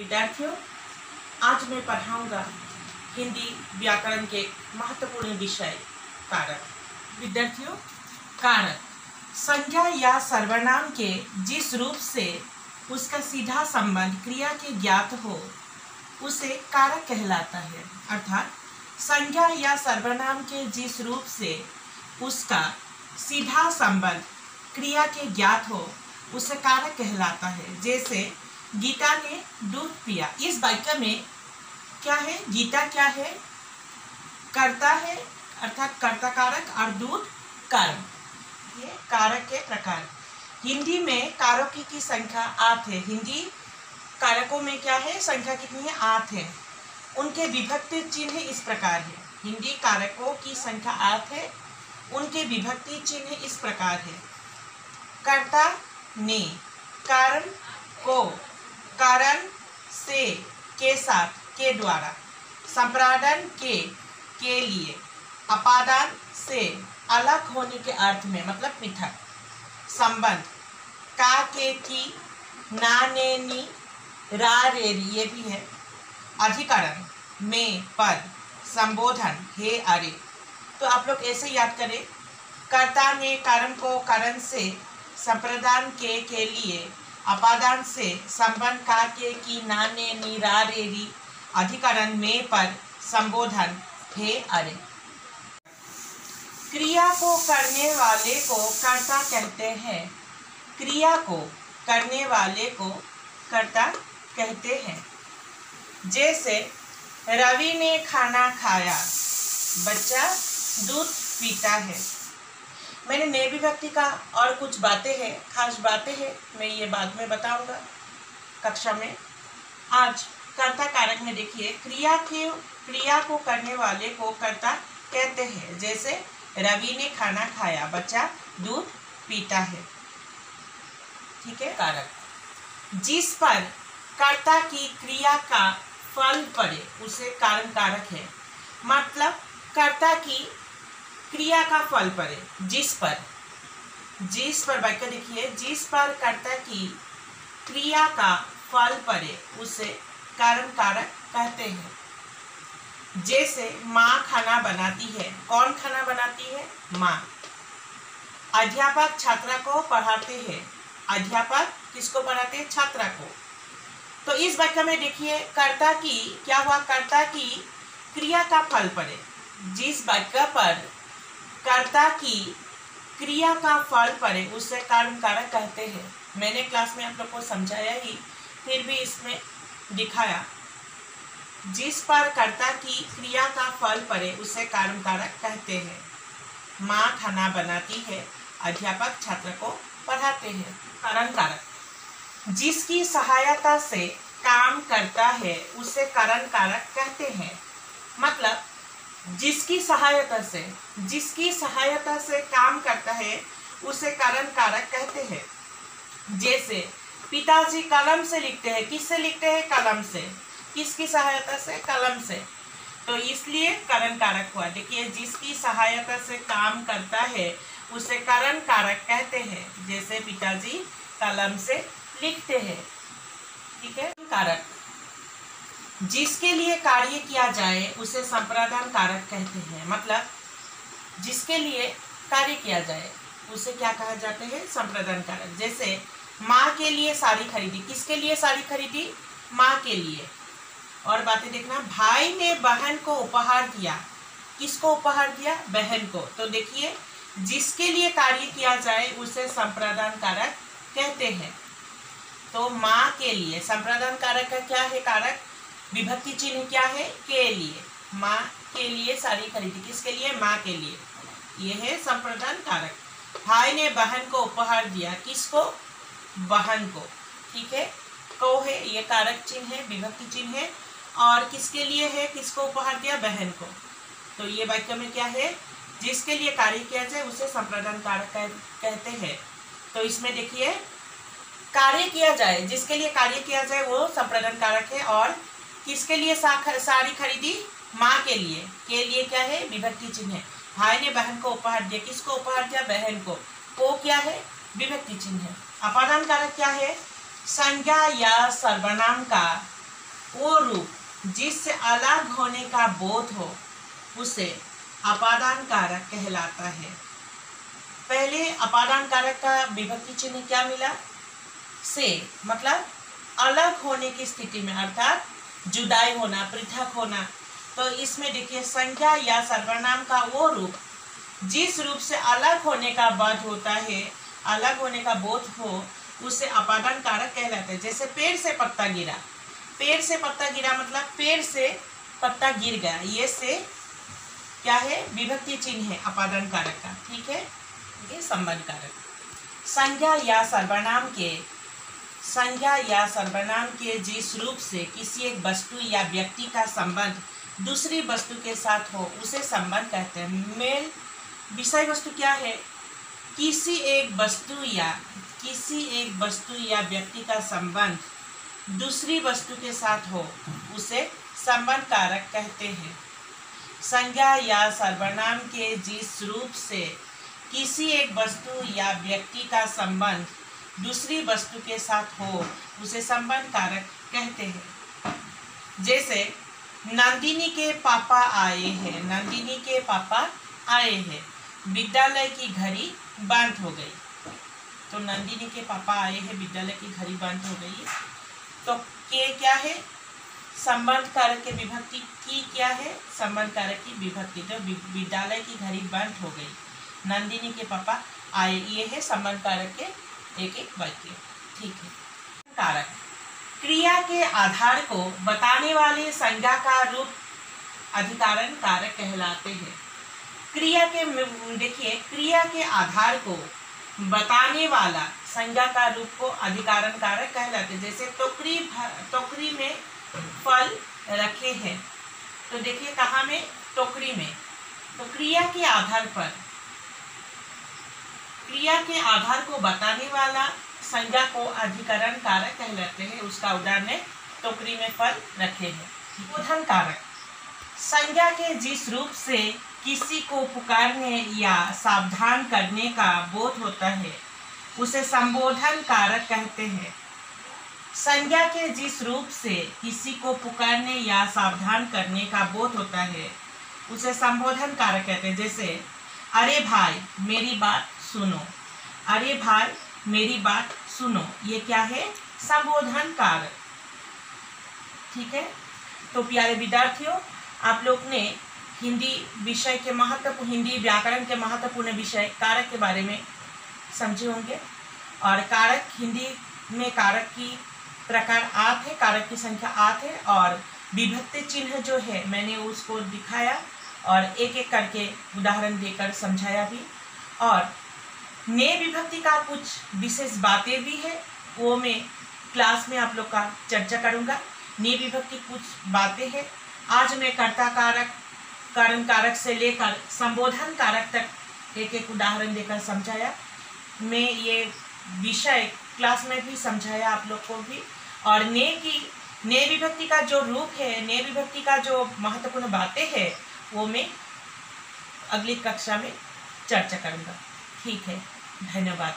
विद्यार्थियों, आज मैं पढ़ाऊंगा हिंदी व्याकरण के महत्वपूर्ण विषय कारक। विद्यार्थियों, कारक संज्ञा या सर्वनाम के जिस रूप से उसका सीधा संबंध क्रिया के ज्ञात हो उसे कारक कहलाता है। अर्थात संज्ञा या सर्वनाम के जिस रूप से उसका सीधा संबंध क्रिया के ज्ञात हो उसे कारक कहलाता है। जैसे गीता ने दूध पिया। इस वाक्य में क्या है? गीता क्या है? कर्ता है, अर्थात कर्ता कारक, और दूध कारक। ये कारक के प्रकार। हिंदी में कारकों की संख्या 8 है। हिंदी कारकों में क्या है? संख्या कितनी है? 8 है। उनके विभक्ति चिन्ह इस प्रकार है। हिंदी कारकों की संख्या 8 है। उनके विभक्ति चिन्ह इस प्रकार है। कर्ता ने, कारण को, कारण से, के साथ, के द्वारा, संप्रादान के लिए, अपादान से, अलग होने के अर्थ में, मतलब पृथक, संबंध, का, के, की, ना, ने, नी, रा, रे, री, ये भी है। अधिकरण, में, पर, संबोधन, हे, अरे। तो आप लोग ऐसे याद करें, कर्ता ने, कारण को, कारण से, संप्रदान के लिए, अपादान से, संबंध, का, के, की, ना, ने, नी, रा, रे, री, अधिकरण, में, पर, संबोधन, हे, अरे। क्रिया को करने वाले को कर्ता कहते हैं। क्रिया को करने वाले को कर्ता कहते हैं। जैसे रवि ने खाना खाया, बच्चा दूध पीता है। मैंने नए विभक्ति का और कुछ बातें हैं, खास बातें हैं, मैं ये बाद में बताऊंगा कक्षा में। आज कर्ता कारक में देखिए, क्रिया को करने वाले को कर्ता कहते हैं। जैसे रवि ने खाना खाया, बच्चा दूध पीता है। ठीक है। कारक जिस पर कर्ता की क्रिया का फल पड़े उसे कारण कारक है। मतलब कर्ता की क्रिया का फल पड़े, जिस पर वाक्य देखिए, जिस पर कर्ता की क्रिया का फल पड़े उसे कारण कारक कहते हैं। जैसे माँ खाना बनाती है। कौन खाना बनाती है? माँ। अध्यापक छात्रा को पढ़ाते हैं। अध्यापक किसको पढ़ाते हैं? छात्रा को। तो इस वाक्य में देखिए, कर्ता की क्या हुआ? कर्ता की क्रिया का फल पड़े। जिस वाक्य पर कर्ता की क्रिया का फल पड़े उसे कारण कारक कहते हैं। मैंने क्लास में आप लोग को समझाया ही, फिर भी इसमें दिखाया। जिस पर कर्ता की क्रिया का फल पड़े उसे कारण कारक कहते हैं। माँ खाना बनाती है, अध्यापक छात्र को पढ़ाते हैं। कारण कारक जिसकी सहायता से काम करता है उसे कारण कारक कहते हैं। मतलब जिसकी सहायता से काम करता है उसे कारण कारक कहते हैं। जैसे पिताजी कलम से लिखते हैं। किससे लिखते हैं? कलम से। किसकी सहायता से? कलम से। तो इसलिए कारण कारक हुआ। देखिए, जिसकी सहायता से काम करता है उसे कारण कारक कहते हैं। जैसे पिताजी कलम से लिखते हैं। ठीक है। कारक जिसके लिए कार्य किया जाए उसे संप्रदान कारक कहते हैं। मतलब जिसके लिए कार्य किया जाए उसे क्या कहा जाते हैं? संप्रदान कारक। जैसे माँ के लिए साड़ी खरीदी। किसके लिए साड़ी खरीदी? माँ के लिए। और बातें देखना, भाई ने बहन को उपहार दिया। किसको उपहार दिया? बहन को। तो देखिए, जिसके लिए कार्य किया जाए उसे संप्रदान कारक कहते हैं। तो माँ के लिए, संप्रदान कारक का क्या है? कारक विभक्ति चिन्ह क्या है? के लिए। माँ के लिए साड़ी खरीदी। किसके लिए? माँ के लिए। ये है संप्रदान कारक। भाई ने बहन को उपहार दिया। किसको? बहन को। ठीक है। को है, ये कारक चिन्ह है, विभक्ति चिन्ह है। और किसके लिए है? किसको उपहार दिया? बहन को। तो ये वाक्य में क्या है? जिसके लिए कार्य किया जाए उसे संप्रदान कारक कहते हैं। तो इसमें देखिए, कार्य किया जाए, जिसके लिए कार्य किया जाए वो संप्रदान कारक है। और किसके लिए साड़ी खरीदी? माँ के लिए। के लिए क्या है? विभक्ति चिन्ह है। भाई ने बहन को उपहार दिया। किसको उपहार दिया? बहन को। क्या है? विभक्ति चिन्ह है। अपादान कारक क्या है? संज्ञा या सर्वनाम का वो रूप जिससे अलग होने का बोध हो उसे अपादान कारक कहलाता है। पहले अपादान कारक का विभक्ति चिन्ह क्या मिला? से, मतलब अलग होने की स्थिति में, अर्थात जुदाई होना, पृथक होना। तो इसमें देखिए संज्ञा या सर्वनाम का वो रूप जिस रूप से अलग होने का बोध होता है, अलग होने का बोध हो, उसे अपादान कारक कहलाते हैं। जैसे पेड़ से पत्ता गिरा, पेड़ से पत्ता गिरा मतलब पेड़ से पत्ता गिर गया, ये से क्या है? विभक्ति चिन्ह है अपादान कारक का। ठीक है, ये संबंध कारक। संज्ञा या सर्वनाम के जिस रूप से किसी एक वस्तु या व्यक्ति का संबंध दूसरी वस्तु के साथ हो उसे संबंध कहते हैं। मेल विषय वस्तु क्या है? किसी एक वस्तु या व्यक्ति का संबंध दूसरी वस्तु के साथ हो उसे संबंध कारक कहते हैं। संज्ञा या सर्वनाम के जिस रूप से किसी एक वस्तु या व्यक्ति का संबंध दूसरी वस्तु के साथ हो उसे संबंध कारक कहते हैं। जैसे नंदिनी के पापा आए हैं, नंदिनी के पापा आए हैं, विद्यालय की घड़ी बंद हो गई। तो नंदिनी के पापा आए हैं, विद्यालय की घड़ी बंद हो गई। तो के क्या है? संबंध कारक के विभक्ति। की क्या है? संबंध कारक की विभक्ति। तो विद्यालय की घड़ी बंद हो गई, नंदिनी के पापा आए, ये है संबंध कारक के एक एक वाक्य। ठीक है। कारक क्रिया के आधार को बताने वाले संज्ञा का रूप अधिकरण कारक कहलाते हैं। क्रिया के देखिए, क्रिया के आधार को बताने वाला संज्ञा का रूप को अधिकरण कारक कहलाते हैं। जैसे टोकरी में फल रखे हैं, तो देखिए कहाँ में? टोकरी में। तो क्रिया के आधार को बताने वाला संज्ञा को अधिकरण कारक कहलाते हैं। उसका उदाहरण है टोकरी में फल रखे हैं। संबोधन कारक संज्ञा के जिस रूप से किसी को पुकारने या सावधान करने का बोध होता है उसे संबोधन कारक कहते हैं। संज्ञा के जिस रूप से किसी को पुकारने या सावधान करने का बोध होता है उसे संबोधन कारक कहते हैं। जैसे अरे भाई मेरी बात सुनो, अरे भाई मेरी बात सुनो, ये क्या है? संबोधन कारक। ठीक है। तो प्यारे विद्यार्थियों, आप लोग ने हिंदी विषय के हिंदी व्याकरण के महत्वपूर्ण विषय कारक के बारे में समझे होंगे। और कारक, हिंदी में कारक की प्रकार 8 है, कारक की संख्या 8 है। और विभक्ति चिन्ह जो है मैंने उसको दिखाया और एक एक करके उदाहरण देकर समझाया भी। और ने विभक्ति का कुछ विशेष बातें भी है, वो मैं क्लास में आप लोग का चर्चा करूँगा। ने विभक्ति कुछ बातें हैं। आज मैं कर्ता कारक, कारण कारक से लेकर संबोधन कारक तक एक एक उदाहरण देकर समझाया। मैं ये विषय क्लास में भी समझाया आप लोग को भी। और ने विभक्ति का जो रूप है, ने विभक्ति का जो महत्वपूर्ण बातें हैं, वो मैं अगली कक्षा में चर्चा करूँगा। ठीक है, धन्यवाद।